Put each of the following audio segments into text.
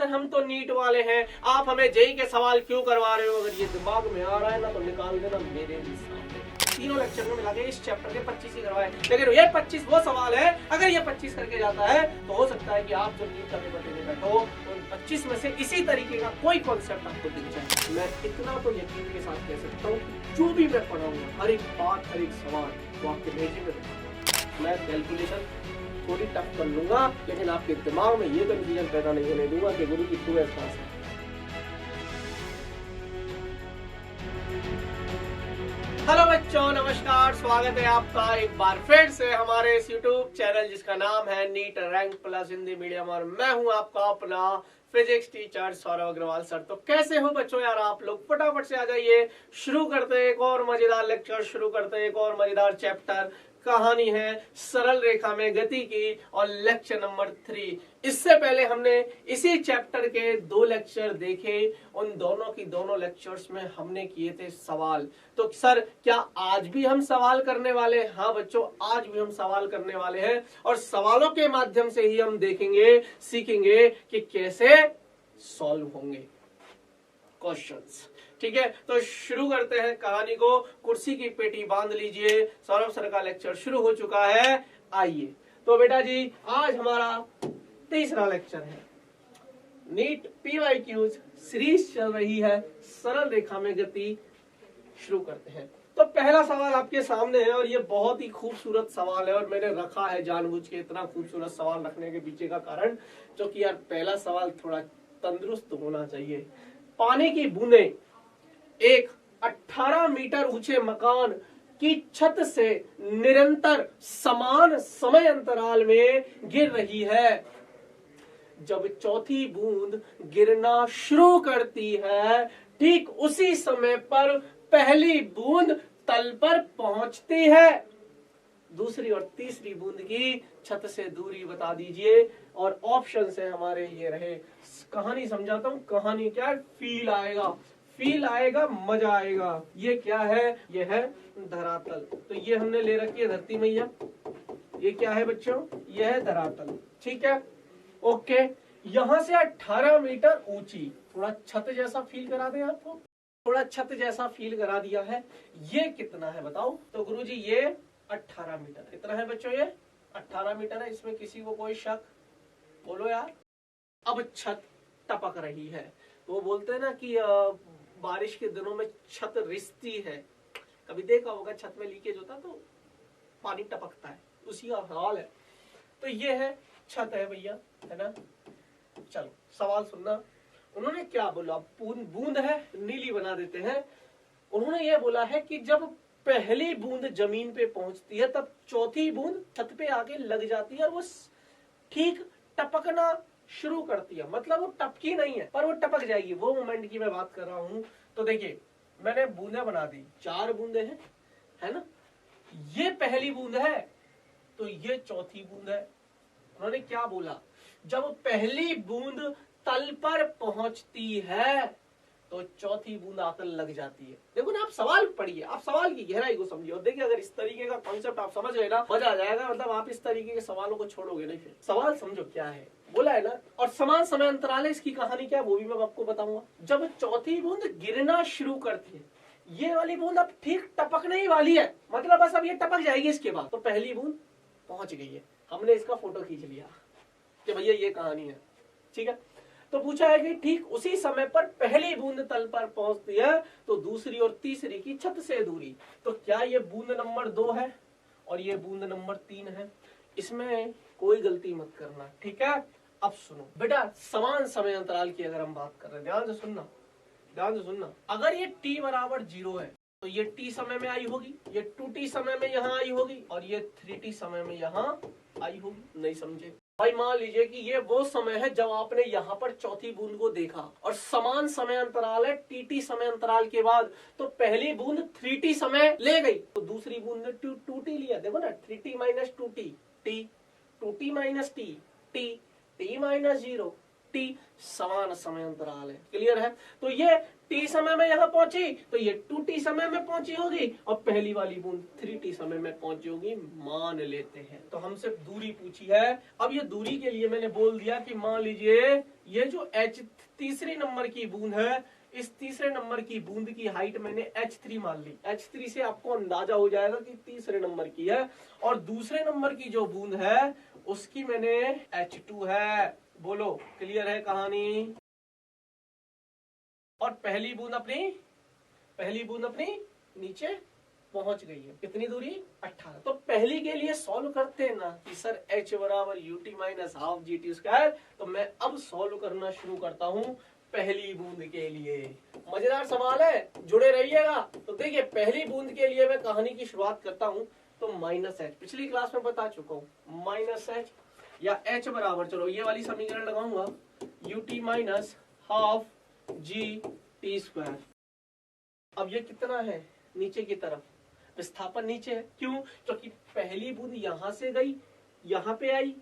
हम तो नीट वाले हैं, आप हमें जेई के सवाल क्यों करवा रहे हो? अगर ये दिमाग में आ रहा है ना तो निकाल देना मेरे भी सामने। तीनों लेक्चर में मिला के इस चैप्टर के 25 ही करवाए, लेकिन ये 25 वो सवाल है, अगर ये 25 करके जाता है तो हो सकता है कि आप जब नीट का पेपर देने बैठो तो 25 में से इसी तरीके का कोई कॉन्सेप्ट आपको दिख जाए। मैं इतना तो यकीन के साथ कह सकता हूँ कि जो भी मैं पढ़ाऊंगा, हर एक बात, हर एक सवाल वो आपके भेजे में दूंगा। मैं कैलकुलेशन थोड़ी टफ कर लूंगा, लेकिन आपके दिमाग में ये कंफ्यूजन पैदा नहीं होने दूंगा कि गुरु की 2s पास है। हेलो बच्चों, नमस्कार, स्वागत है आपका एक बार फिर से हमारे इस YouTube चैनल जिसका नाम है NEET rank plus Hindi medium, और मैं हूं आपका अपना physics teacher Saurabh Agarwal sir. तो कैसे हो बच्चों यार आप लोग? फटाफट से आ जाइए, शुरू करते हैं एक और मजेदार लेक्चर, शुरू करते हैं एक और मजेदार चैप्टर। कहानी है सरल रेखा में गति की और लेक्चर नंबर 3। इससे पहले हमने इसी चैप्टर के 2 लेक्चर देखे, उन दोनों की दोनों लेक्चर्स में हमने किए थे सवाल। तो सर क्या आज भी हम सवाल करने वाले हैं? हाँ बच्चों, आज भी हम सवाल करने वाले हैं, और सवालों के माध्यम से ही हम देखेंगे, सीखेंगे कि कैसे सॉल्व होंगे क्वेश्चंस। ठीक है, तो शुरू करते हैं कहानी को। कुर्सी की पेटी बांध लीजिए, सौरभ सर का लेक्चर शुरू हो चुका है। आइए तो बेटा जी, आज हमारा तीसरा लेक्चर है। नीट PYQ सीरीज चल रही है, सरल रेखा में गति। शुरू करते हैं। तो पहला सवाल आपके सामने है, और ये बहुत ही खूबसूरत सवाल है, और मैंने रखा है जानबूझ के इतना खूबसूरत सवाल रखने के पीछे का कारण, जो कि यार पहला सवाल थोड़ा तंदुरुस्त होना चाहिए। पानी की बूंदें एक 18 मीटर ऊंचे मकान की छत से निरंतर समान समय अंतराल में गिर रही है। जब चौथी बूंद गिरना शुरू करती है, ठीक उसी समय पर पहली बूंद तल पर पहुंचती है। दूसरी और तीसरी बूंद की छत से दूरी बता दीजिए, और ऑप्शन है हमारे ये रहे। कहानी समझाता हूं। कहानी क्या है? फील आएगा, फील आएगा, मजा आएगा। ये क्या है? ये है धरातल। तो ये हमने ले रखी है धरती मैया। ये क्या है बच्चों? ये है धरातल। ठीक है, ओके। यहां से 18 मीटर ऊंची, थोड़ा छत जैसा फील करा दें आपको, थोड़ा छत जैसा फील करा दिया है। ये कितना है बताओ? तो गुरुजी ये 18 मीटर। कितना है बच्चों? ये 18 मीटर है। इसमें किसी को कोई शक? बोलो यार। अब छत टपक रही है। वो बोलते हैं ना कि बारिश के दिनों में छत रिसती है। कभी देखा होगा, छत में लीकेज होता है तो पानी टपकता है, उसी का हाल है। तो ये है, छत है भैया, है ना। चलो सवाल सुनना। उन्होंने क्या बोला? बूंद है, नीली बना देते हैं। उन्होंने ये बोला है कि जब पहली बूंद जमीन पे पहुंचती है, तब चौथी बूंद छत पे आके लग जाती है, और वो ठीक टपकना शुरू करती है। मतलब वो टपकी नहीं है, पर वो टपक जाएगी। वो मोमेंट की मैं बात कर रहा हूं। तो देखिए, मैंने बूंदें बना दी, 4 बूंदें हैं, है ना। ये पहली बूंद है, तो ये चौथी बूंद है। उन्होंने क्या बोला? जब पहली बूंद तल पर पहुंचती है तो चौथी बूंद आकर लग जाती है। देखो ना, आप सवाल पढ़िए, आप सवाल की गहराई को समझिए, और देखिए अगर इस तरीके का कॉन्सेप्ट आप समझ गए ना, मजा आ जाएगा। मतलब आप इस तरीके के सवालों को छोड़ोगे नहीं। फिर सवाल समझो क्या है, बोला है ना। और समान समय अंतराल है, इसकी कहानी क्या है वो भी मैं आपको बताऊंगा। जब चौथी बूंद गिरना शुरू करती है, ये वाली बूंद अब ठीक टपकने ही वाली है, मतलब बस अब ये टपक जाएगी इसके बाद। तो पहली बूंद पहुंच गई है, हमने इसका फोटो खींच लिया कि भैया ये कहानी है। ठीक है, तो पूछा है कि ठीक उसी समय पर पहली बूंद तल पर पहुंचती है, तो दूसरी और तीसरी की छत से दूरी। तो क्या ये बूंद नंबर 2 है और ये बूंद नंबर 3 है? इसमें कोई गलती मत करना, ठीक है। अब सुनो बेटा, समान समय अंतराल की अगर हम बात कर रहे हैं, ध्यान से सुनना, ध्यान से सुनना। अगर ये t बराबर 0 है तो ये t समय में आई होगी, ये 2t समय में यहाँ आई होगी, और ये 3t समय में यहाँ आई होगी। नहीं समझे भाई? मान लीजिए कि ये वो समय है जब आपने यहाँ पर चौथी बूंद को देखा, और समान समय अंतराल है tt समय अंतराल के बाद, तो पहली बूंद 3t समय ले गई, तो दूसरी बूंद ने 2t लिया। देखो ना, 3t minus 2t, t, 2t minus t, t, t minus 0, t, समान समय अंतराल है। क्लियर है? तो ये t समय में यहाँ पहुंची, तो ये 2t समय में पहुंची होगी, और पहली वाली बूंद 3t समय में पहुंची होगी, मान लेते हैं। तो हमसे दूरी पूछी है। अब ये दूरी के लिए मैंने बोल दिया कि मान लीजिए ये जो H तीसरे नंबर की बूंद है, इस तीसरे नंबर की बूंद की हाइट मैंने H3 मान ली। H3 से आपको अंदाजा हो जाएगा कि तीसरे नंबर की है, और दूसरे नंबर की जो बूंद है उसकी मैंने H2 है। बोलो क्लियर है कहानी? और पहली बूंद अपनी नीचे पहुंच गई है। कितनी दूरी? 18। तो पहली के लिए सॉल्व करते हैं ना कि सर H बराबर UT minus half GT square. तो मैं अब सॉल्व करना शुरू करता हूं पहली बूंद के लिए। मजेदार सवाल है, जुड़े रहिएगा। तो देखिए पहली बूंद के लिए मैं कहानी की शुरुआत करता हूं। तो -H पिछली क्लास में बता चुका हूं, -H या H बराबर, चलो ये वाली समीकरण लगाऊंगा, UT minus half GT square. अब ये कितना है? नीचे की तरफ, विस्थापन नीचे है। क्यों? क्योंकि पहली बूंद यहां से गई, यहां पे आई,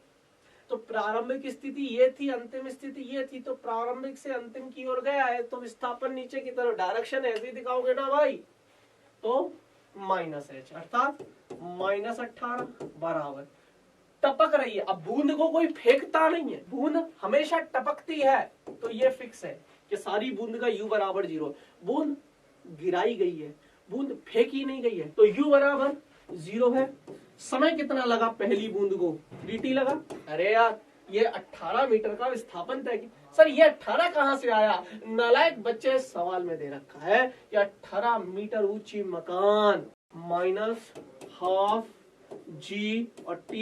तो प्रारंभिक स्थिति ये थी, अंतिम स्थिति ये थी, तो प्रारंभिक से अंतिम की ओर गया है, तो विस्थापन नीचे की तरफ। डायरेक्शन ऐसे ही दिखाओगे ना भाई, तो -H अर्थात -18 बराबर टपक रही है। अब बूंद को कोई फेंकता नहीं है, बूंद हमेशा टपकती है। तो ये फिक्स है कि सारी बूंद का U बराबर 0। बूंद गिराई गई है, बूंद फेंकी नहीं गई है, तो U बराबर 0 है। समय कितना लगा पहली बूंद को? dt लगा। अरे यार ये 18 मीटर का विस्थापन तय की। सर ये 18 कहां से आया? नालायक बच्चे, सवाल में दे रखा है कि 18 मीटर ऊंची मकान माइनस हाफ G और T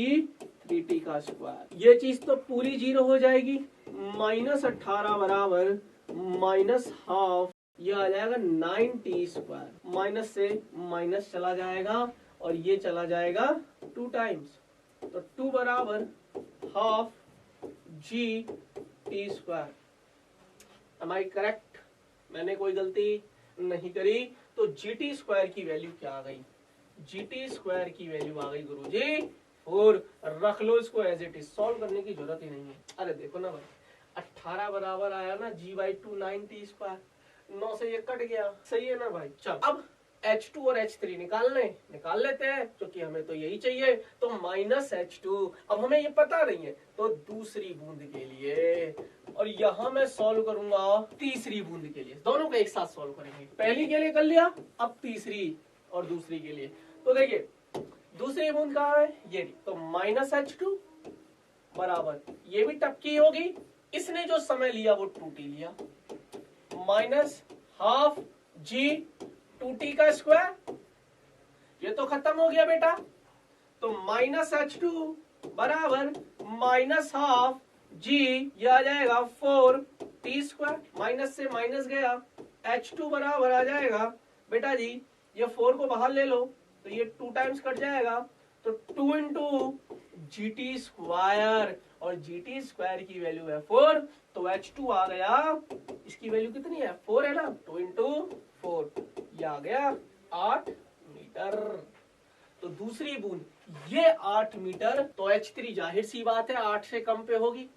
3T का स्क्वायर। ये चीज तो पूरी 0 हो जाएगी। -18 बराबर माइनस हाफ, यह आ जाएगा 9T स्क्वायर। माइनस से माइनस चला जाएगा और ये चला जाएगा 2 टाइम्स, तो 2 बराबर half GT square. Am I correct? मैंने कोई गलती नहीं करी। तो GT स्क्वायर की वैल्यू क्या आ गई? GT स्क्वायर की वैल्यू आ गई गुरुजी, और रख लो इसको एज इट इज, सॉल्व करने की जरूरत ही नहीं है। अरे देखो ना भाई, 18 बराबर आया ना G/2 9T स्क्वायर, 9 से ये कट गया, सही है ना भाई? चल अब H2 और H3 निकाल लेते हैं, क्योंकि हमें तो यही चाहिए। तो -H2, अब हमें ये पता नहीं है, तो दूसरी बूंद के लिए, और यहां मैं सॉल्व करूंगा तीसरी बूंद के लिए। दोनों को एक साथ सॉल्व करेंगे। पहली के लिए कर लिया, अब तीसरी और दूसरी के लिए। तो देखिए दूसरी बूंद कहाँ है? ये, तो -H2 बराबर, ये भी टपकी होगी, इसने जो समय लिया वो 2T लिया, माइनस हाफ G 2T का स्क्वायर। ये तो खत्म हो गया बेटा। तो -H2 बराबर माइनस हाफ G, ये आ जाएगा 4T स्क्वायर। माइनस से माइनस गया, H2 बराबर आ जाएगा बेटा जी, ये 4 को बाहर ले लो तो ये 2 टाइम्स कट जाएगा, तो 2 इंटू GT स्क्वायर, और GT स्क्वायर की वैल्यू है 4, तो H2 आ गया, इसकी वैल्यू कितनी है? 4 है ना, 2 इंटू 4, ये आ गया 8 मीटर। तो दूसरी बूंद ये 8 मीटर, तो H3 जाहिर सी बात है 8 से कम पे होगी।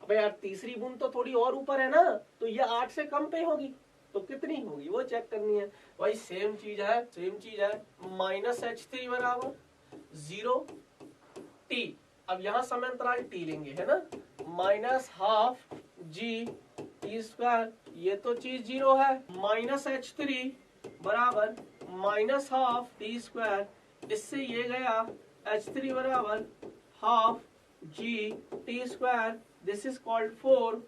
अबे यार तीसरी बूंद तो थोड़ी और ऊपर है ना, तो ये 8 से कम पे होगी, तो कितनी होगी वो चेक करनी है भाई। सेम चीज है -H3 बराबर 0T। अब यहां समय अंतराल T लेंगे, है ना, माइनस हाफ GT स्क्वायर, ये तो चीज 0 है। -H3 बराबर माइनस हाफ T स्क्वायर, इससे ये गया H3 बराबर half GT square, this is called 4।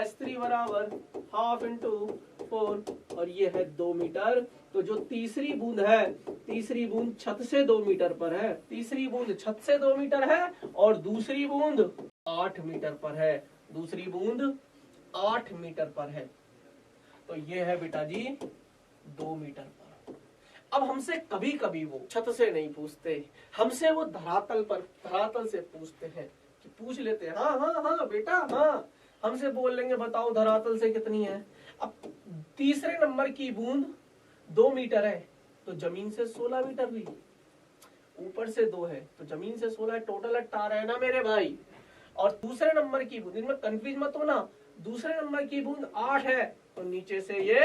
H3 बराबर हाफ इंटू 4, और ये है 2 मीटर। तो जो तीसरी बूंद है, तीसरी बूंद छत से 2 मीटर पर है, तीसरी बूंद छत से 2 मीटर है, और दूसरी बूंद 8 मीटर पर है, दूसरी बूंद 8 मीटर पर है। तो ये है बेटा जी 2 मीटर पर। अब हमसे कभी कभी वो छत से नहीं पूछते, हमसे वो धरातल से पूछते हैं, कि पूछ लेते हैं, हाँ हाँ हाँ बेटा हाँ, हमसे बोल लेंगे बताओ धरातल से कितनी है। अब तीसरे नंबर की बूंद 2 मीटर है, तो जमीन से 16 मीटर हुई, ऊपर से 2 है तो जमीन से 16 है, टोटल 18 है ना मेरे भाई। और दूसरे नंबर की बूंद, इनमें कंफ्यूज मत होना, दूसरे नंबर की बूंद 8 है, तो नीचे से ये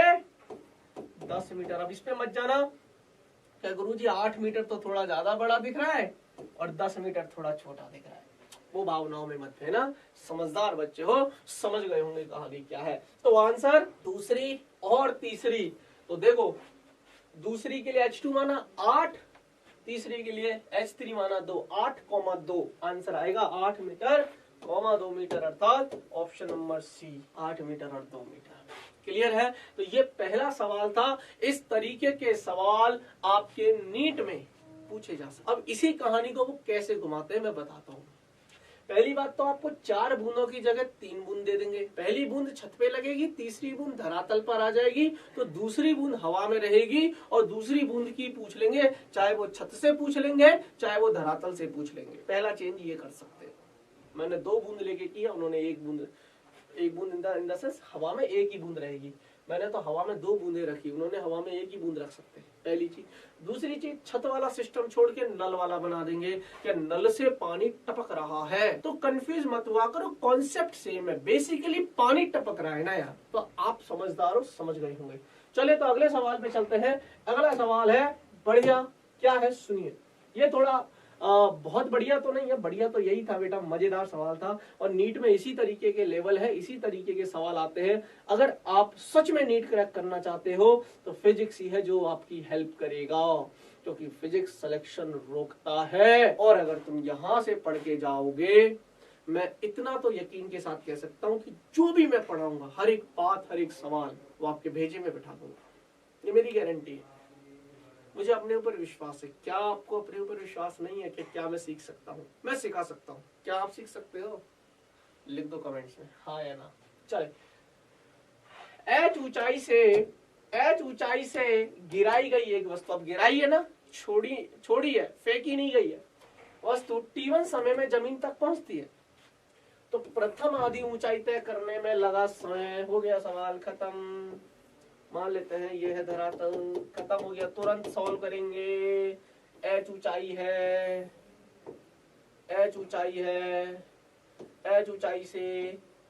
10 मीटर। अब इसमें मत जाना क्या गुरुजी 8 मीटर तो थोड़ा ज्यादा बड़ा दिख रहा है और 10 मीटर थोड़ा छोटा दिख रहा है, वो भावनाओं में मत है ना, समझदार बच्चे हो, समझ गए होंगे कहानी क्या है। तो आंसर दूसरी और तीसरी। तो देखो दूसरी के लिए H2 माना 8, तीसरी के लिए H3 माना 2, 8,2 आंसर आएगा 8 मीटर, 2 मीटर, अर्थात ऑप्शन नंबर सी 8 मीटर और 2 मीटर। क्लियर है? तो ये पहला सवाल था। इस तरीके के सवाल आपके नीट में पूछे जा सकते। अब इसी कहानी को वो कैसे घुमाते हैं मैं बताता हूँ। पहली बात तो आपको 4 बूंदों की जगह 3 बूंद दे देंगे। पहली बूंद छत पे लगेगी, तीसरी बूंद धरातल पर आ जाएगी, तो दूसरी बूंद हवा में रहेगी और दूसरी बूंद की पूछ लेंगे, चाहे वो छत से पूछ लेंगे चाहे वो धरातल से पूछ लेंगे। पहला चेंज ये कर सकते हैं। मैंने 2 बूंद लेके किया, उन्होंने एक बूंद इन द सेंस हवा में एक ही बूंद रहेगी। मैंने तो हवा में 2 बूंदे रखी, उन्होंने हवा में एक ही बूंद रख सकते हैं। पहली चीज। दूसरी चीज, छत वाला सिस्टम छोड़ के नल वाला बना देंगे कि नल से पानी टपक रहा है। तो कंफ्यूज मत हुआ करो, कॉन्सेप्ट सेम है, बेसिकली पानी टपक रहा है ना यार। तो आप समझदार हो, समझ गए होंगे। चले तो अगले सवाल पे चलते हैं। अगला सवाल है बढ़िया, क्या है सुनिए। ये थोड़ा बहुत बढ़िया तो नहीं है, बढ़िया तो यही था बेटा, मजेदार सवाल था। और नीट में इसी तरीके के लेवल है, इसी तरीके के सवाल आते हैं। अगर आप सच में नीट क्रैक करना चाहते हो तो फिजिक्स ही है जो आपकी हेल्प करेगा, क्योंकि फिजिक्स सिलेक्शन रोकता है। और अगर तुम यहाँ से पढ़ के जाओगे, मैं इतना तो यकीन के साथ कह सकता हूँ कि जो भी मैं पढ़ाऊंगा, हर एक बात, हर एक सवाल वो आपके भेजे में बैठा दूंगा। ये मेरी गारंटी है। मुझे अपने ऊपर विश्वास है। क्या आपको अपने ऊपर विश्वास नहीं है कि क्या मैं सीख सकता हूँ? मैं सिखा सकता हूँ। क्या आप सीख सकते हो? लिख दो कमेंट्स में हाँ या ना। चले, H ऊंचाई से गिराई गई एक वस्तु, अब गिराई है ना, छोड़ी है, फेंकी नहीं गई है, वस्तु T1 समय में जमीन तक पहुंचती है। तो प्रथम आधी ऊंचाई तय करने में लगा समय। हो गया सवाल खत्म। मान लेते हैं ये है धरातल, खत्म हो गया। तुरंत सॉल्व करेंगे। H ऊंचाई है, H ऊंचाई से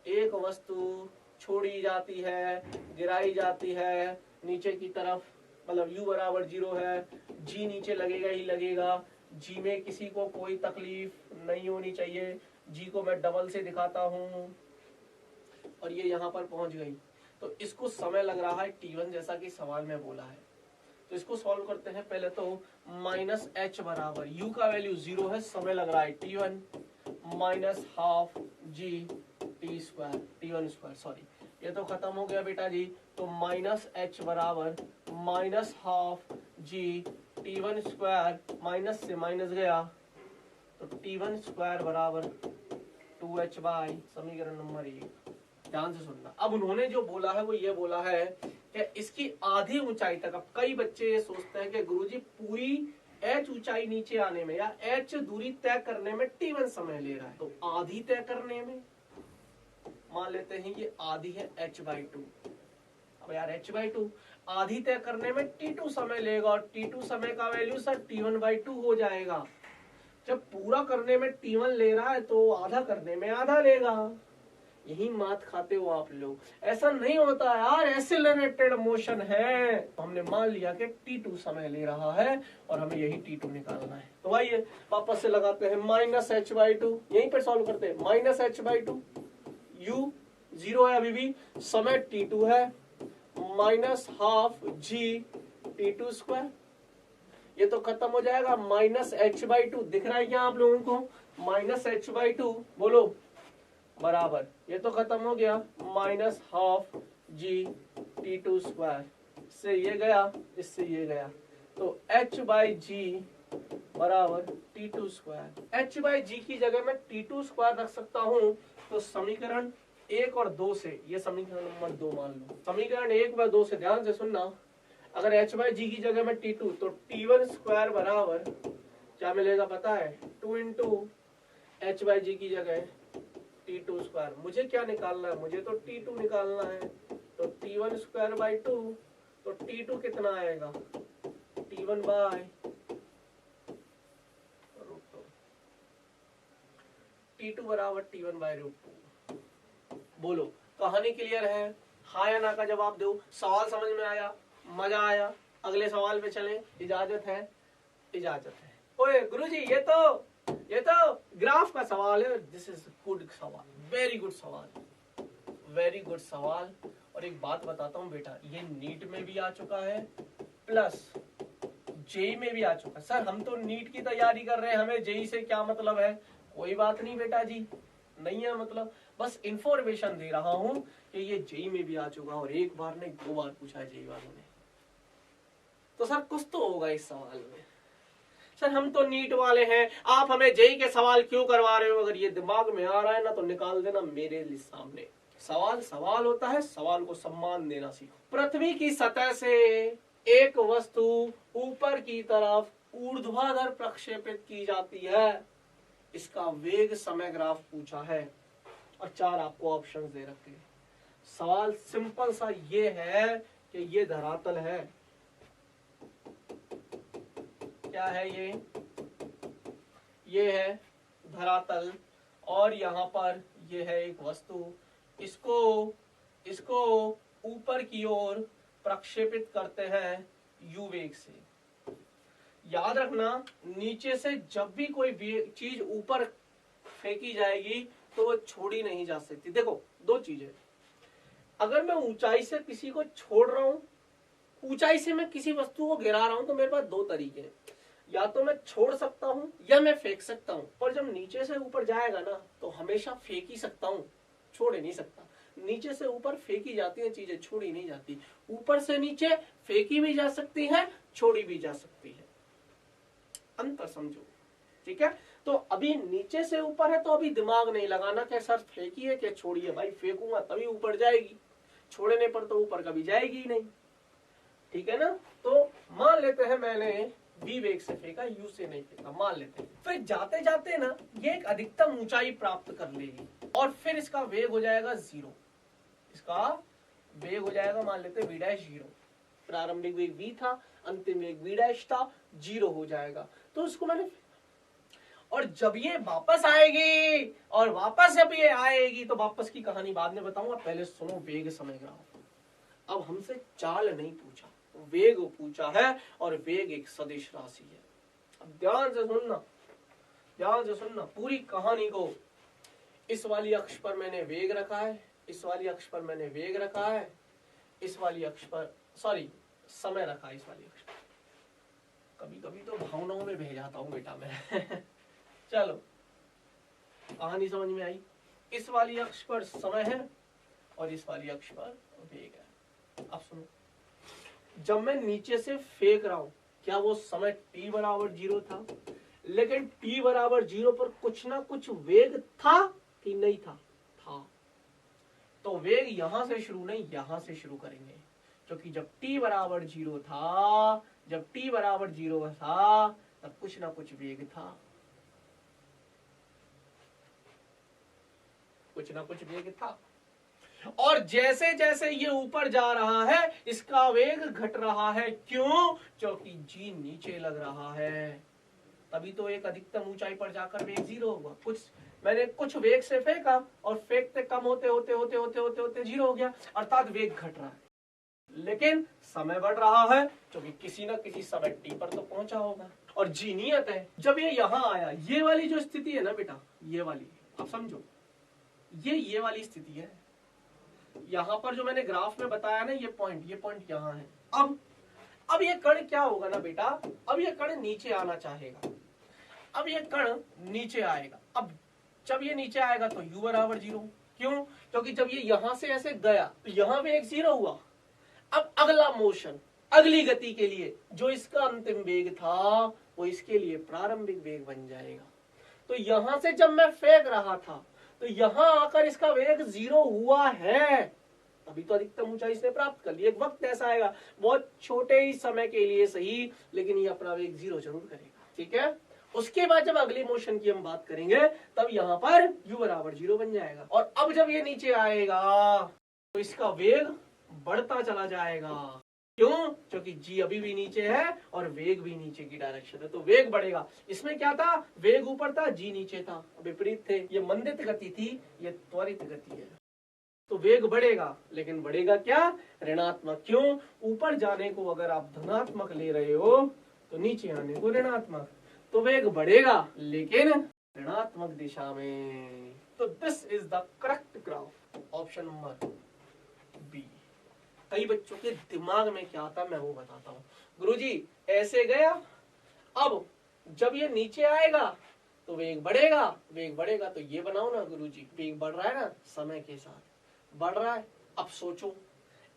एक वस्तु छोड़ी जाती है, गिराई जाती है नीचे की तरफ, मतलब U बराबर 0 है। G नीचे लगेगा ही लगेगा। G में किसी को कोई तकलीफ नहीं होनी चाहिए। G को मैं डबल से दिखाता हूँ और ये यहाँ पर पहुंच गई। तो इसको समय लग रहा है T1, जैसा कि सवाल में बोला है। तो इसको सॉल्व करते हैं। पहले तो माइनस H बराबर U का वैल्यू 0 है, समय लग रहा है T1 minus half G T1 square, sorry ये तो खत्म हो गया बेटा जी। तो माइनस H बराबर minus half G T1 square, minus से माइनस गया तो T1 स्क्वायर बराबर 2H बाई समीकरण नंबर 1। ध्यान से सुनना। अब उन्होंने जो बोला है वो ये बोला है कि इसकी आधी ऊंचाई तक। अब कई बच्चे ये सोचते हैं कि गुरुजी पूरी H ऊंचाई नीचे आने में या H दूरी तय करने में T1 समय ले रहा है, तो आधी तय करने में मान लेते हैं ये आधी है H/2। अब यार H/2 आधी तय करने में T2 समय लेगा और T2 समय का वैल्यू सर T1/2 हो जाएगा। जब पूरा करने में T1 ले रहा है तो आधा करने में आधा लेगा। यही मात खाते हो आप लोग। ऐसा नहीं होता यार, एक्सेलरेटेड मोशन है। तो हमने मान लिया कि T2 समय ले रहा है और हमें यही T2 निकालना है। तो आइए वापस से लगाते हैं माइनस H/2, यहीं पर सॉल्व करते हैं। माइनस H/2, U 0 है अभी भी, समय T2 है, minus half G T2 square, ये तो खत्म हो जाएगा। माइनस H/2 दिख रहा है क्या आप लोगों को? माइनस H/2 बोलो बराबर, ये तो खत्म हो गया, minus half G T2 square. इससे ये गया, इससे ये गया, तो H/G बराबर T2 स्क्वायर। H/G की जगह मैं T2 स्क्वायर रख सकता हूँ। तो समीकरण 1 और 2 से, ये समीकरण नंबर 2 मान लो, समीकरण 1 व 2 से ध्यान से सुनना। अगर H/G की जगह में T2, तो T1 स्क्वायर बराबर क्या मिलेगा पता है? 2 इंटू H/G की जगह T2 स्क्वायर। मुझे क्या निकालना है? मुझे तो T2 निकालना है। तो T1 स्क्वायर बाई 2, तो T2 कितना आएगा? T1 बाय T2 बराबर T1 बाय √2। बोलो कहानी क्लियर है? हाँ या ना का जवाब दो। सवाल समझ में आया? मजा आया? अगले सवाल पे चलें। इजाजत है? इजाजत है। ओए गुरुजी, ये तो ये तो ग्राफ का सवाल है। दिस इज गुड सवाल, वेरी गुड सवाल, वेरी गुड सवाल। और एक बात बताता हूँ बेटा, ये नीट में भी आ चुका है प्लस जेई में भी आ चुका है। सर हम तो नीट की तैयारी कर रहे हैं, हमें जेई से क्या मतलब है? कोई बात नहीं बेटा जी, नहीं है मतलब, बस इंफॉर्मेशन दे रहा हूं कि ये जेई में भी आ चुका है और एक बार नहीं 2 बार पूछा है जेई वालों ने। तो सर कुछ तो होगा इस सवाल में। सर हम तो नीट वाले हैं, आप हमें जेई के सवाल क्यों करवा रहे हो? अगर ये दिमाग में आ रहा है ना तो निकाल देना मेरे सामने। सवाल सवाल होता है, सवाल को सम्मान देना सीखो। पृथ्वी की सतह से एक वस्तु ऊपर की तरफ ऊर्ध्वाधर प्रक्षेपित की जाती है, इसका वेग समय ग्राफ पूछा है और 4 आपको ऑप्शंस दे रखे हैं। सवाल सिंपल सा ये है कि ये धरातल है, क्या है ये है धरातल, और यहाँ पर ये है एक वस्तु, इसको ऊपर की ओर प्रक्षेपित करते हैं यू वेग से। याद रखना, नीचे से जब भी कोई चीज ऊपर फेंकी जाएगी तो वो छोड़ी नहीं जा सकती। देखो 2 चीजें, अगर मैं ऊंचाई से किसी को छोड़ रहा हूं, ऊंचाई से मैं किसी वस्तु को गिरा रहा हूं, तो मेरे पास 2 तरीके हैं, या तो मैं छोड़ सकता हूं या मैं फेंक सकता हूं। और जब नीचे से ऊपर जाएगा ना तो हमेशा फेंक ही सकता हूं, छोड़ ही नहीं सकता। नीचे से ऊपर फेंकी जाती है चीजें, छोड़ी नहीं जाती। ऊपर से नीचे फेंकी भी जा सकती है, छोड़ी भी जा सकती है, अंतर समझो, ठीक है? तो अभी नीचे से ऊपर है तो अभी दिमाग नहीं लगाना कि सर फेंकी है कि छोड़ी है। भाई फेंकूंगा तभी ऊपर जाएगी, छोड़ने पर तो ऊपर कभी जाएगी ही नहीं, ठीक है ना? तो मान लेते हैं मैंने वी वेग से फेंका, यू से नहीं फेंका, मान लेते हैं। फिर जाते जाते ना ये एक अधिकतम ऊंचाई प्राप्त कर लेगी और फिर इसका वेग हो जाएगा 0। इसका वेग हो जाएगा, मान लेते हैं वी डैश 0। प्रारंभिक वेग v था, अंतिम वेग v डैश था, 0 हो जाएगा। तो उसको मैंने, और जब ये वापस आएगी और वापस जब ये आएगी तो वापस की कहानी बाद में बताऊंगा, पहले सुनो वेग समय ग्राफ। अब हमसे चाल नहीं पूछा, वेग पूछा है, और वेग एक सदिश राशि है। अब ध्यान से सुनना, ध्यान से सुनना पूरी कहानी को। इस वाली अक्ष पर मैंने वेग रखा है, इस वाली अक्ष पर मैंने वेग रखा है, इस वाली अक्ष पर सॉरी समय रखा है, इस वाली अक्ष पर। कभी कभी तो भावनाओं में बह जाता हूं बेटा मैं चलो कहानी समझ में आई। इस वाली अक्ष पर समय है और इस वाली अक्ष पर वेग है। अब सुनो, जब मैं नीचे से फेंक रहा हूं, क्या वो समय t बराबर 0 था? लेकिन t बराबर 0 पर कुछ ना कुछ वेग था कि नहीं था? था। तो वेग यहां से शुरू नहीं, यहां से शुरू करेंगे, क्योंकि जब t बराबर 0 था, जब t बराबर 0 था तब कुछ ना कुछ वेग था, कुछ ना कुछ वेग था। और जैसे जैसे ये ऊपर जा रहा है इसका वेग घट रहा है। क्यों? क्योंकि जी नीचे लग रहा है, तभी तो एक अधिकतम ऊंचाई पर जाकर वेग 0 होगा। मैंने कुछ वेग से फेंका और फेंकते कम होते होते होते होते होते होते 0 हो गया, अर्थात वेग घट रहा है। लेकिन समय बढ़ रहा है क्योंकि किसी ना किसी समय टी पर तो पहुंचा होगा। और जी नियत है, जब ये यहाँ आया, ये वाली जो स्थिति है ना बेटा, ये वाली आप समझो, ये वाली स्थिति है। यहाँ पर जो मैंने ग्राफ में बताया ना, ये पॉइंट यहाँ है। अब ये कण क्या होगा ना बेटा, अब ये कण नीचे आना चाहेगा, अब ये कण नीचे आएगा। अब जब ये नीचे आएगा तो u बराबर 0। क्यों? क्योंकि जब ये यहां से ऐसे गया तो यहां पे एक 0 हुआ। अब अगला मोशन, अगली गति के लिए जो इसका अंतिम वेग था वो इसके लिए प्रारंभिक वेग बन जाएगा। तो यहां से जब मैं फेंक रहा था तो यहां आकर इसका वेग 0 हुआ है, अभी तो अधिकतम ऊंचाई इसने प्राप्त कर ली। एक वक्त ऐसा आएगा, बहुत छोटे ही समय के लिए सही, लेकिन ये अपना वेग 0 जरूर करेगा, ठीक है? उसके बाद जब अगले मोशन की हम बात करेंगे तब यहाँ पर u बराबर 0 बन जाएगा। और अब जब ये नीचे आएगा तो इसका वेग बढ़ता चला जाएगा। क्यों? क्योंकि g अभी भी नीचे है और वेग भी नीचे की डायरेक्शन है, तो वेग बढ़ेगा। इसमें क्या था? वेग ऊपर था, g नीचे था, विपरीत थे। ये मंदित गति थी, ये त्वरित गति है। तो वेग बढ़ेगा, लेकिन बढ़ेगा क्या? ऋणात्मक। क्यों? ऊपर जाने को अगर आप धनात्मक ले रहे हो तो नीचे आने को ऋणात्मक, तो वेग बढ़ेगा लेकिन ऋणात्मक दिशा में। तो this is the correct graph, option number B. कई बच्चों के दिमाग में क्या आता है मैं वो बताता हूँ। गुरुजी ऐसे गया, अब जब ये नीचे आएगा तो वेग बढ़ेगा, वेग बढ़ेगा तो ये बनाओ ना गुरुजी, वेग बढ़ रहा है ना समय के साथ बढ़ रहा है। अब सोचो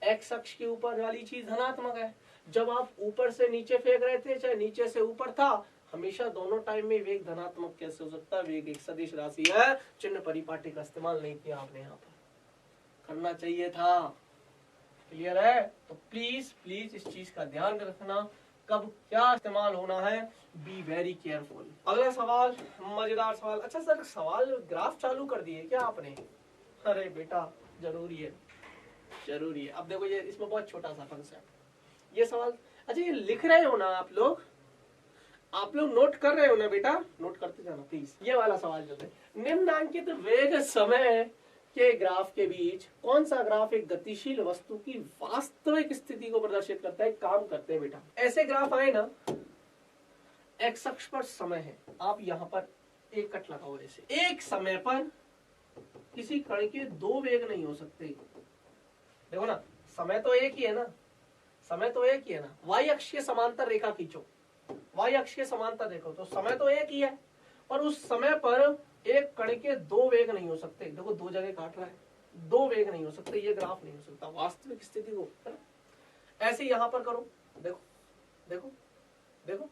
एक्स अक्ष के ऊपर वाली चीज धनात्मक है, जब आप ऊपर से नीचे फेंक रहे थे चाहे नीचे से ऊपर था, हमेशा दोनों टाइम में वेग धनात्मक कैसे हो सकता है? वेग एक सदिश राशि है, चिन्ह परिपाटी का इस्तेमाल नहीं किया आपने, यहाँ पर करना चाहिए था। क्लियर है? तो प्लीज प्लीज इस चीज का ध्यान रखना, कब क्या इस्तेमाल होना है, बी वेरी केयरफुल। अगला सवाल, मजेदार सवाल। अच्छा सर सवाल ग्राफ चालू कर दिए क्या आपने? अरे बेटा जरूरी है, जरूरी है। अब देखो ये इसमें बहुत छोटा सा कंसेप्ट, ये सवाल। अच्छा ये लिख रहे हो ना आप लोग नोट कर रहे हो ना बेटा? नोट करते जाना प्लीज। ये वाला सवाल जो है, निम्नांकित वेग समय के ग्राफ के बीच कौन सा ग्राफ एक गतिशील वस्तु की वास्तविक स्थिति को प्रदर्शित करता है? काम करते हैं बेटा, ऐसे ग्राफ आए ना, एक्स अक्ष पर समय है, आप यहाँ पर एक कट लगाओ ऐसे। एक समय पर किसी कण के दो वेग नहीं हो सकते। देखो ना, समय तो एक ही है ना, समय तो एक ही है ना। वाई अक्ष के समांतर रेखा खींचो, वाई अक्ष के समांतर देखो तो समय तो एक ही है, और उस समय पर एक कण के दो वेग नहीं हो सकते। देखो दो जगह काट रहा है, दो वेग नहीं हो सकते, ये ग्राफ नहीं हो सकता वास्तविक स्थिति को, है ना? ऐसे यहां पर करो, देखो देखो देखो,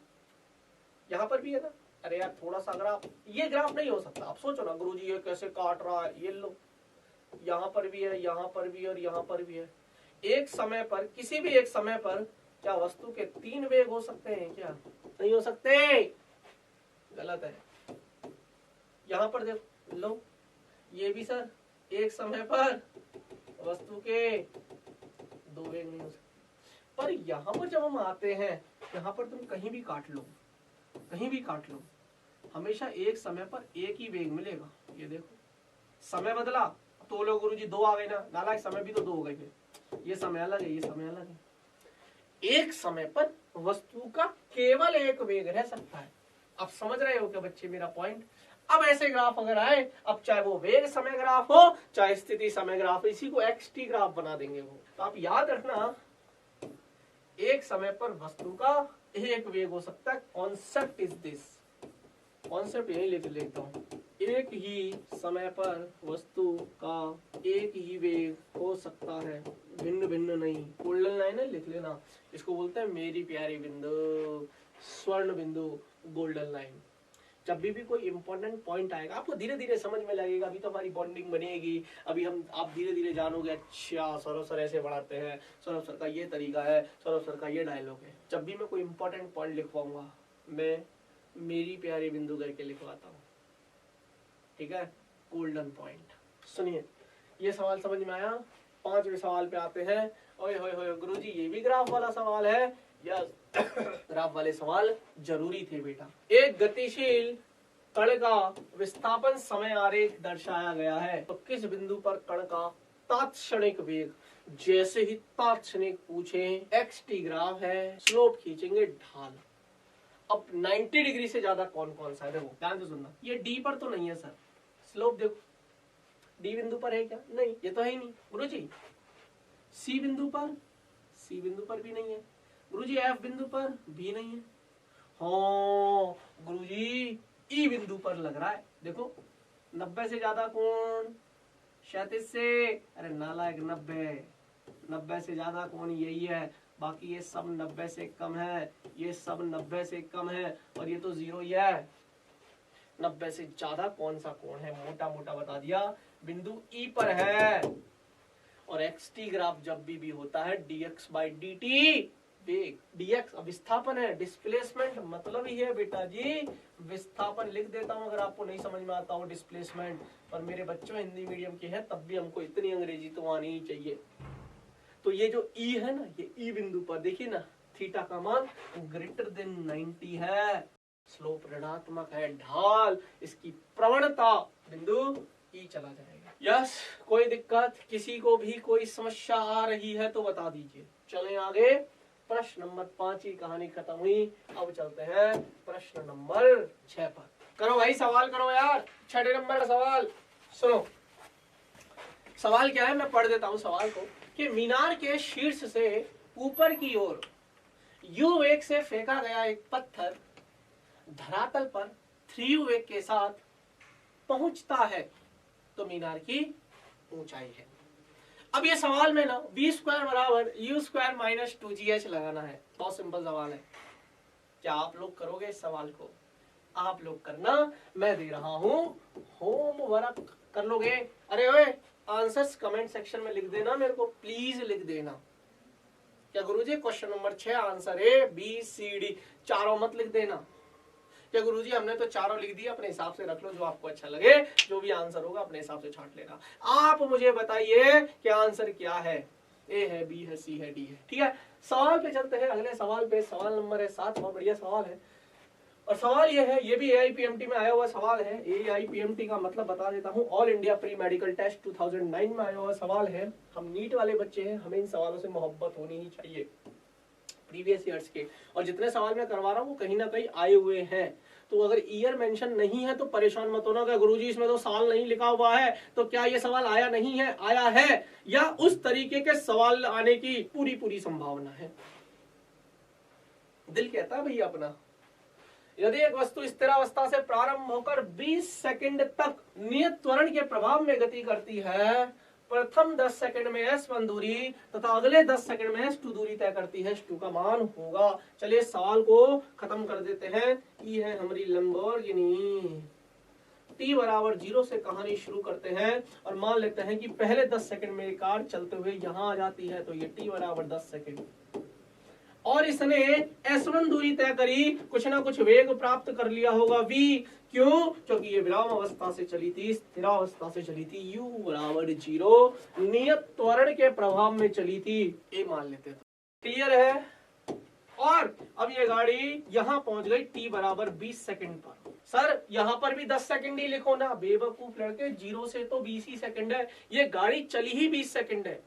यहां पर भी है ना। अरे यार थोड़ा सा ग्राफ, ये ग्राफ नहीं हो सकता। आप सोचो ना गुरुजी ये कैसे काट रहा है, ये लो, यहां पर भी है, यहां पर भी है और यहां पर भी है। एक समय पर, किसी भी एक समय पर क्या वस्तु के तीन वेग हो सकते हैं? क्या नहीं हो सकते? गलत है। यहां पर देखो, लो ये भी सर, एक समय पर वस्तु के दो वेग नहीं हो सकते। पर यहां पर जब हम आते हैं, यहां पर तुम कहीं भी काट लो, कहीं भी काट लो, हमेशा एक समय पर एक ही वेग मिलेगा। ये देखो समय बदला तो लो गुरुजी दो आ गए ना, नालायक समय भी तो दो हो गए फिर। ये समय अलग है, ये समय अलग है। एक समय पर वस्तु का केवल एक वेग रह सकता है। अब समझ रहे हो क्या बच्चे मेरा पॉइंट? अब ऐसे ग्राफ अगर आए, अब चाहे वो वेग समय ग्राफ हो चाहे स्थिति समय ग्राफ, इसी को एक्सटी ग्राफ बना देंगे वो। तो आप याद रखना, एक समय पर वस्तु का एक वेग हो सकता है। कॉन्सेप्ट इज दिस, कॉन्सेप्ट यही लिख लेता हूँ, एक ही समय पर वस्तु का एक ही वेग हो सकता है, भिन्न भिन्न नहीं। गोल्डन लाइन है, लिख लेना, इसको बोलते हैं मेरी प्यारी बिंदु, स्वर्ण बिंदु, गोल्डन लाइन। जब भी कोई इंपॉर्टेंट पॉइंट आएगा आपको धीरे धीरे समझ में लगेगा। अभी तो हमारी बॉन्डिंग बनेगी, अभी आप धीरे धीरे जानोगे, अच्छा सौरभ सर ऐसे बढ़ाते हैं, सौरभ सर का ये तरीका है, सौरभ सर का ये डायलॉग है। जब भी मैं कोई इंपॉर्टेंट पॉइंट लिखवाऊंगा, मैं मेरी प्यारी बिंदु करके लिखवाता हूँ, ठीक है? Golden point. सुनिए, ये सवाल समझ में आया? पांचवें सवाल पे आते हैं। ओए होए होए गुरुजी ये भी ग्राफ वाला सवाल है? यस, ग्राफ वाले सवाल जरूरी थे बेटा। एक गतिशील कण का विस्थापन समय आरेख दर्शाया गया है, तो किस बिंदु पर कण का तात्क्षणिक वेग, जैसे ही तात्क्षणिक पूछे, एक्सटी ग्राफ है, स्लोप खींचेंगे ढाल। अब 90 डिग्री से ज्यादा कौन कौन सा है? देखो ध्यान से सुनना, ये डी पर तो नहीं है सर, स्लोप देखो डी बिंदु पर है क्या? नहीं, ये तो है ही नहीं गुरुजी। सी बिंदु पर, सी बिंदु पर भी नहीं है गुरुजी। एफ बिंदु पर भी नहीं है। हाँ गुरुजी ई बिंदु पर लग रहा है, देखो 90 से ज्यादा कोण, 37 से, अरे नालायक 90 से ज्यादा कोण यही है, बाकी ये सब 90 से कम है, ये सब 90 से कम है, और ये तो 0 ही है। 90 से ज्यादा कौन सा कोण है? मोटा मोटा बता दिया, बिंदु ई पर है। और एक्सटी ग्राफ जब भी होता है dx by dt, वेग dx विस्थापन है, डिस्प्लेसमेंट मतलब ही है बेटा जी, विस्थापन लिख देता हूं अगर आपको नहीं समझ में आता हो डिस्प्लेसमेंट। पर मेरे बच्चों हिंदी मीडियम के हैं, तब भी हमको इतनी अंग्रेजी तो आनी ही चाहिए। तो ये जो ई है ना, ये ई बिंदु पर देखिए ना, थीटा का मान ग्रेटर देन 90 है, स्लोप ऋणात्मक है, ढाल इसकी प्रवणता बिंदु ई चला जाएगा। यस, कोई दिक्कत, किसी को भी कोई समस्या आ रही है तो बता दीजिए। चलें आगे, प्रश्न नंबर 5 की कहानी खत्म हुई। अब चलते हैं प्रश्न नंबर 6 पर। करो भाई सवाल करो यार। 6 नंबर का सवाल सुनो। सवाल क्या है, मैं पढ़ देता हूं सवाल को कि मीनार के शीर्ष से ऊपर की ओर यू वेग से फेंका गया एक पत्थर धरातल पर 3 वेग के साथ पहुंचता है तो मीनार की ऊंचाई है। अब ये सवाल में ना v स्क्वायर बराबर u स्क्वायर माइनस 2gh लगाना है। बहुत सिंपल सवाल है। क्या आप लोग करोगे इस सवाल को? आप लोग करना, मैं दे रहा हूं होमवर्क, कर लोगे? अरे ओए आंसर्स कमेंट सेक्शन में लिख देना, मेरे को प्लीज लिख देना। क्या गुरुजी question number 6 answer A B C D चारों मत लिख देना। क्या गुरुजी हमने तो चारों लिख दिया, अपने हिसाब से रख लो, जो आपको अच्छा लगे, जो भी आंसर होगा अपने हिसाब से छांट लेना। आप मुझे बताइए कि आंसर क्या है, ए है, बी है, सी है, डी है। ठीक है, सवाल पे चलते हैं, अगले सवाल पे। सवाल नंबर है 7, बहुत बढ़िया सवाल है। और सवाल ये है, ये भी AIPMT में आया हुआ सवाल है। AIPMT का मतलब बता देता हूँ, all India pre medical test 2009 में आया हुआ सवाल है। हम नीट वाले बच्चे हैं, हमें इन सवालों से मोहब्बत होनी ही चाहिए प्रीवियस ईयर्स के। और जितने सवाल मैं करवा रहा हूँ वो कहीं ना कहीं आए हुए हैं। तो अगर ईयर मेंशन नहीं है तो परेशान मत होना, गुरुजी इसमें तो साल नहीं लिखा हुआ है, तो क्या ये सवाल आया नहीं है? आया है, या उस तरीके के सवाल आने की पूरी पूरी संभावना है। दिल कहता है भैया अपना, यदि एक वस्तु स्थिरावस्था से प्रारंभ होकर 20 सेकंड तक नियत त्वरण के प्रभाव में गति करती है, प्रथम 10 सेकंड में S1 दूरी तथा अगले 10 सेकंड में S2 दूरी तय करती है, S2 का मान होगा। चलिए सवाल को खत्म कर देते हैं। ये है हमारी लैम्बोर्गिनी। t बराबर 0 से कहानी शुरू करते हैं और मान लेते हैं कि पहले 10 सेकंड में कार चलते हुए यहां आ जाती है, तो ये t बराबर 10 सेकंड, और इसने S1 दूरी तय करी, कुछ ना कुछ वेग प्राप्त कर लिया होगा v। क्यों? क्योंकि ये विराम अवस्था से चली थी, स्थिरावस्था से चली थी, u बराबर 0, नियत त्वरण के प्रभाव में चली थी, ये मान लेते थे। क्लियर है? और अब ये गाड़ी यहां पहुंच गई t बराबर 20 सेकंड पर। सर यहां पर भी 10 सेकंड ही लिखो ना, बेवकूफ लड़के, 0 से तो 20 ही सेकंड है, ये गाड़ी चली ही 20 सेकंड है।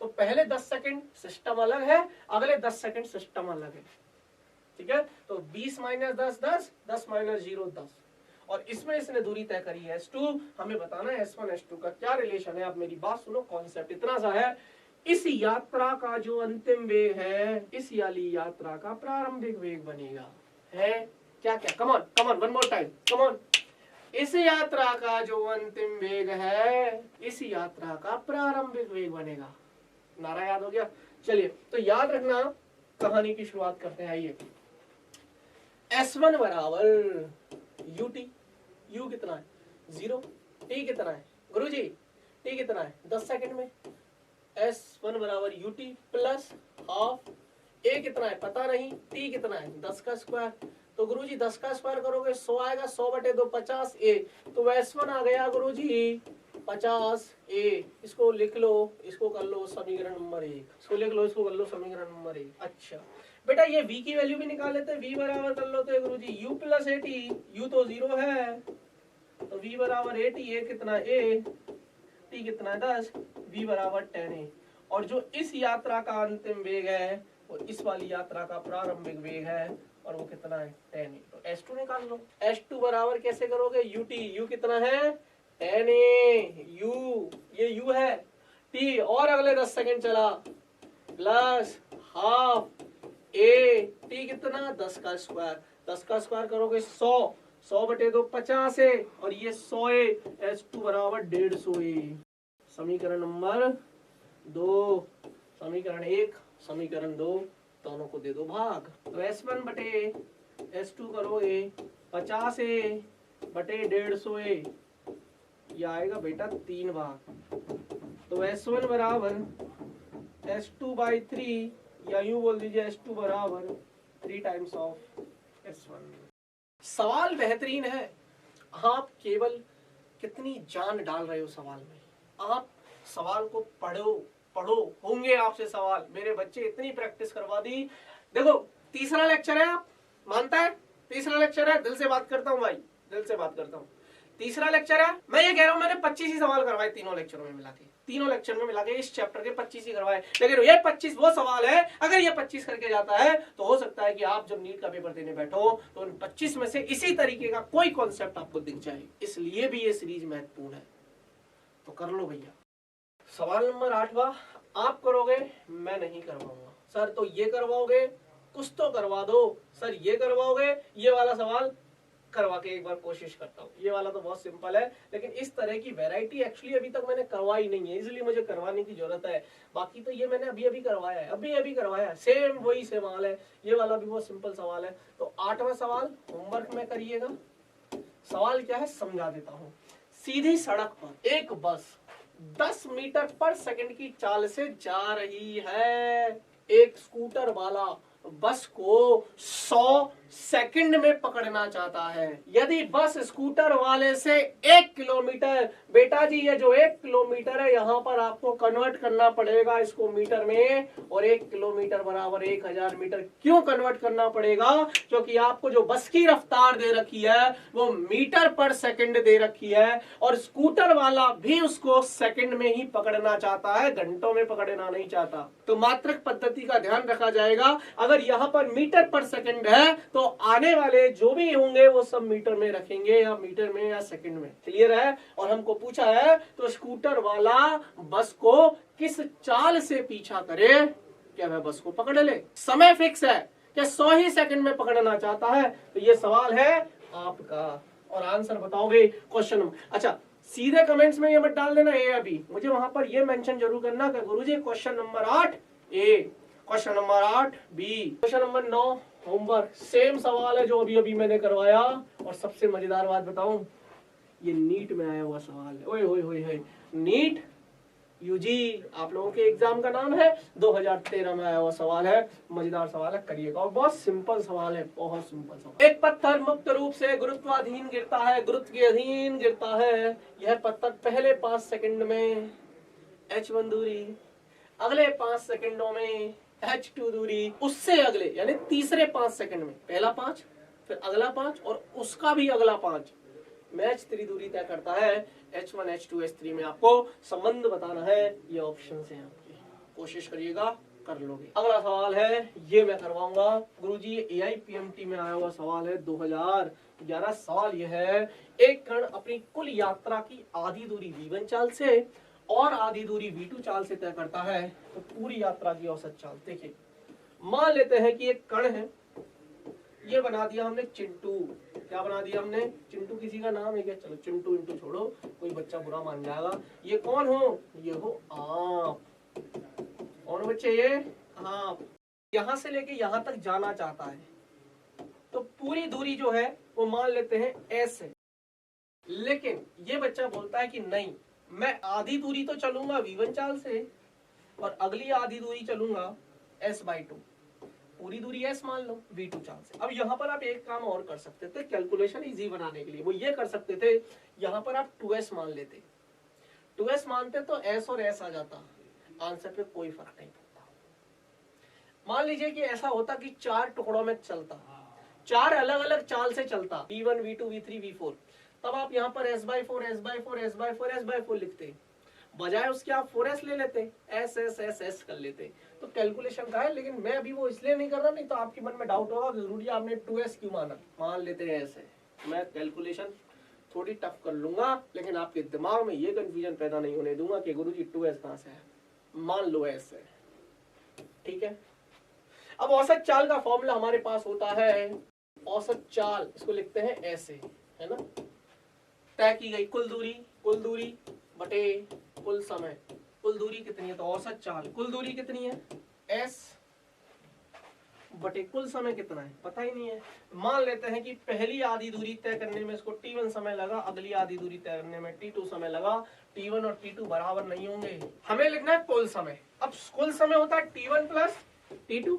तो पहले 10 सेकंड सिस्टम अलग है, अगले 10 सेकंड सिस्टम अलग है। ठीक है, तो 20 माइनस 10 10, 10 माइनस 0 10, और इसमें इसने दूरी तय करी है S2। हमें बताना है S1 S2 का क्या रिलेशन है। आप मेरी बात सुनो, कॉन्सेप्ट इतना सा है, इस यात्रा का जो अंतिम वेग है, इस वाली यात्रा का प्रारंभिक वेग बनेगा। है क्या क्या? Come on one more time, come on. इस यात्रा का जो अंतिम वेग है, इस यात्रा का प्रारंभिक वेग बनेगा। नारा याद हो गया? चलिए तो याद रखना, कहानी की शुरुआत करते हैं। आइए, S1 बराबर ut, u कितना है? 0, t कितना है गुरुजी? t कितना है? 10 सेकंड में। S1 बराबर ut प्लस हाफ, a कितना है पता नहीं, t कितना है? 10 का स्क्वायर। तो गुरुजी 10 का स्क्वायर करोगे 100 आएगा, 100/2 50 a, तो S1 आ गया गुरुजी 50 a। इसको लिख लो, इसको कर लो समीकरण नंबर 1, इसको लिख लो, इसको कर लो समीकरण नंबर 1। अच्छा बेटा ये v की वैल्यू भी निकाल लेते हैं, v बराबर कर लो तो गुरुजी u प्लस 80, u तो 0 है, तो v बराबर 80, a कितना a, t कितना है 10, v बराबर 10a। और जो इस यात्रा का अंतिम वेग है वो इस वाली यात्रा का प्रारंभिक वेग है, और वो कितना है 10a। तो S2 निकाल लो। S2 बराबर कैसे करोगे? ut, u कितना है 10a, u ये u है, t और अगले 10 सेकंड चला प्लस हाफ a, t कितना 10 का स्क्वायर, 10 का स्क्वायर करोगे 100, 100/2 50 है, और ये 100 है। S2 बराबर 150a। समीकरण नंबर 2, समीकरण 1, समीकरण 2 दोनों को दे दो भाग। तो S1/S2 करोगे 50a/150a, ये आएगा बेटा 3 भाग। तो S1 बराबर S2/3, या यूं बोल दीजिए S2 बराबर 3 टाइम्स ऑफ S1। सवाल बेहतरीन है, आप केवल कितनी जान डाल रहे हो सवाल में। आप सवाल को पढ़ो, होंगे आपसे सवाल। मेरे बच्चे इतनी प्रैक्टिस करवा दी। देखो तीसरा लेक्चर है, आप मानता है तीसरा लेक्चर है? दिल से बात करता हूँ भाई, दिल से बात करता हूँ। तीसरा लेक्चर है। मैं ये कह रहा हूं मैंने 25 ही सवाल करवाए तीनों लेक्चरों में मिला के, तीनों लेक्चर में मिला के इस चैप्टर के 25 ही करवाए, लेकिन ये 25 वो सवाल है, अगर ये 25 करके जाता है तो हो सकता है कि आप जब नीट का पेपर देने बैठो तो उन 25 में से इसी तरीके का कोई कॉन्सेप्ट आपको दिख जाए, इसलिए भी ये सीरीज महत्वपूर्ण है। तो कर लो भैया। सवाल नंबर 8वां आप करोगे, मैं नहीं करवाऊंगा। सर तो ये करवाओगे, कुछ तो करवा दो। सर ये करवाओगे, ये वाला सवाल करवा के एक बार कोशिश करता हूँ। ये वाला तो बहुत सिंपल है, लेकिन इस तरह की वैरायटी एक्चुअली अभी तक मैंने करवाई नहीं है, इसलिए मुझे करवाने की जरूरत है। बाकी तो ये मैंने अभी अभी करवाया है, अभी करवाया है, सेम वही सवाल है। ये वाला भी बहुत सिंपल सवाल है। तो 8वां सवाल होमवर्क में करिएगा। सवाल क्या है समझा देता हूँ। सीधी सड़क पर एक बस 10 मीटर पर सेकंड की चाल से जा रही है। एक स्कूटर वाला बस को 100 सेकंड में पकड़ना चाहता है। यदि बस स्कूटर वाले से 1 किलोमीटर, बेटा जी ये जो 1 किलोमीटर है यहाँ पर आपको कन्वर्ट करना पड़ेगा इसको मीटर में, और 1 किलोमीटर बराबर 1000 मीटर। क्यों कन्वर्ट करना पड़ेगा? क्योंकि आपको जो बस की रफ्तार दे रखी है वो मीटर पर सेकंड दे रखी है, और स्कूटर वाला भी उसको सेकंड में ही पकड़ना चाहता है, घंटों में पकड़ना नहीं चाहता। तो मात्रक पद्धति का ध्यान रखा जाएगा। अगर यहाँ पर मीटर पर सेकंड है तो आने वाले जो भी होंगे वो सब मीटर में रखेंगे, या मीटर में या सेकंड में। क्लियर है? और हमको पूछा है तो स्कूटर वाला बस को किस चाल से पीछा करे, क्या वह बस को पकड़ ले। समय फिक्स है क्या 100 ही सेकंड में पकड़ना चाहता है। तो ये सवाल है आपका, और आंसर बताओगे क्वेश्चन। अच्छा सीधे कमेंट्स में ये मत डाल देना ए अभी, मुझे वहां पर ये मेंशन जरूर करना कि गुरुजी question number 8 A, question number 8 B, question number 9 homework. Same सवाल है जो अभी अभी मैंने करवाया। और सबसे मजेदार बात बताऊं, ये नीट में आया हुआ सवाल है। ओए होए होए, नीट यूजी आप लोगों के एग्जाम का नाम है, 2013 में आया हुआ सवाल है। मजेदार सवाल है, करिएगा। और बहुत सिंपल सवाल है, बहुत सिंपल सवाल। एक पत्थर मुक्त रूप से गुरुत्वाधीन गिरता है, गुरुत्व के अधीन गिरता है। यह पत्थर पहले 5 सेकंड में h1 दूरी, अगले 5 सेकंडों में h2 दूरी, उससे अगले यानी तीसरे 5 सेकंड में पहला 5, फिर अगला 5 और उसका भी अगला 5 मैच 3 दूरी तय करता है। h1 h2 h3 में आपको संबंध बताना है। ये ऑप्शन है आपके, कोशिश करिएगा, कर लोगे। अगला सवाल है, ये मैं करवाऊंगा गुरुजी, AIPMT में आया हुआ सवाल है 2011। सवाल यह है, एक कण अपनी कुल यात्रा की आधी दूरी v1 चाल से और आधी दूरी v2 चाल से तय करता है, तो पूरी यात्रा की औसत चाल। देखिए मान लेते हैं कि एक कण है, ये बना दिया हमने चिंटू। क्या बना दिया हमने? चिंटू। किसी का नाम है क्या? चलो चिंटू इंटू छोड़ो, कोई बच्चा बुरा मान जाएगा। ये कौन हो? ये हो आप। कौन बच्चे? ये आप। यहाँ से लेके यहाँ तक जाना चाहता है, तो पूरी दूरी जो है वो मान लेते हैं s है। लेकिन ये बच्चा बोलता है कि नहीं, मैं आधी दूरी तो चलूंगा v1 चाल से और अगली आधी दूरी चलूंगा s/2। पूरी दूरी s मान लो v2 चाल से। अब यहाँ पर आप एक काम और कर सकते थे कैलकुलेशन इजी बनाने के लिए, वो ये कर सकते थे, यहाँ पर आप 2s मान लेते। 2s मानते तो s और s आ जाता, आंसर पे कोई फर्क नहीं पड़ता। मान लीजिए कि ऐसा होता कि 4 टुकड़ों में चलता, 4 अलग अलग चाल से चलता, v1 v2 v3 v4, तब आप यहाँ पर s/4 s/4 s/4 s/4 लिखते, बजाय उसके आप 4s ले लेते, s s s s कर लेते। तो कैलकुलेशन का है, लेकिन मैं अभी वो इसलिए नहीं कर रहा, नहीं तो आपके मन में डाउट होगा जरूरी आपने 2s क्यों माना। मान लेते हैं ऐसे, मैं कैलकुलेशन थोड़ी टफ कर लूंगा, लेकिन आपके दिमाग में ये कंफ्यूजन पैदा नहीं होने दूंगा कि गुरुजी 2s कहां से है। मान लो s है, ठीक है। अब औसत चाल का फॉर्मूला हमारे पास होता है, औसत चाल इसको लिखते हैं ऐसे, है ना। तय की गई कुल दूरी बटे कुल समय। कुल दूरी कितनी है? तो औसत चाल कुल दूरी कितनी है? s बटे कुल समय कितना है? पता ही नहीं है। मान लेते हैं कि पहली आधी दूरी तय करने में इसको t1 समय लगा, अगली आधी दूरी तय करने में t2 समय लगा। t1 और t2 बराबर नहीं होंगे, हमें लिखना है कुल समय। अब कुल समय होता है t1 प्लस t2,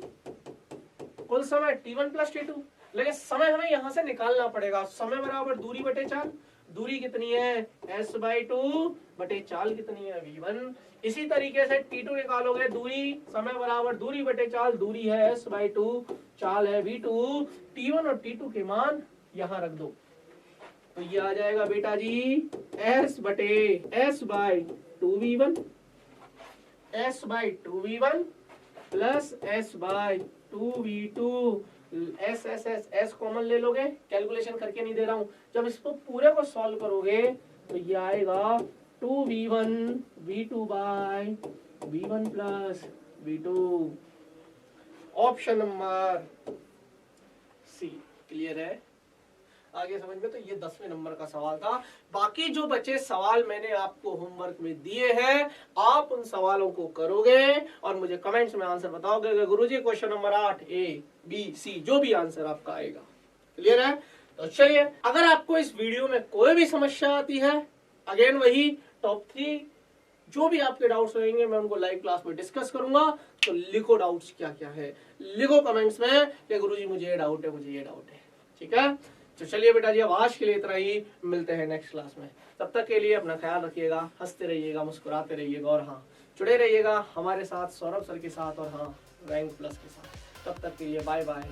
कुल समय t1 प्लस t2, लेकिन समय हमें यहां से निकालना पड़ेगा। समय बराबर दूरी बटे चाल, दूरी कितनी है? s/2 बटे चाल कितनी है? v1। इसी तरीके से t2 निकालोगे, दूरी समय बराबर दूरी बटे चाल, दूरी है s/2, चाल है v2। t1 और t2 के मान यहां रख दो, तो ये आ जाएगा बेटा जी s बटे s by 2v1 s by 2v1 plus s by 2v2 s common ले लोगे, कैलकुलेशन करके नहीं दे रहा हूं। जब इसको पूरे को सॉल्व करोगे तो ये आएगा 2v1 v2 by v1 plus v2। Option number C clear है। आगे समझ में। तो ये 10वें नंबर का सवाल था। बाकी जो बचे सवाल मैंने आपको होमवर्क में दिए हैं, आप उन सवालों को करोगे और मुझे कमेंट्स में आंसर बताओगे। गुरुजी question number 8 A B C जो भी आंसर आपका आएगा। क्लियर है। तो चलिए, अगर आपको इस वीडियो में कोई भी समस्या आती है, अगेन वही टॉप 3 जो भी आपके डाउट्स रहेंगे मैं उनको लाइव क्लास में डिस्कस करूंगा। तो लिखो डाउट्स क्या क्या है, लिखो कमेंट्स में कि गुरुजी मुझे ये डाउट है, मुझे ये डाउट है। ठीक है। तो चलिए बेटा जी, अब आज के लिए इतना ही। मिलते हैं नेक्स्ट क्लास में। तब तक के लिए अपना ख्याल रखिएगा, हंसते रहिएगा, मुस्कुराते रहिएगा और हाँ जुड़े रहिएगा हमारे साथ, सौरभ सर के साथ और हाँ रैंक प्लस के साथ। तब तक के लिए बाय बाय।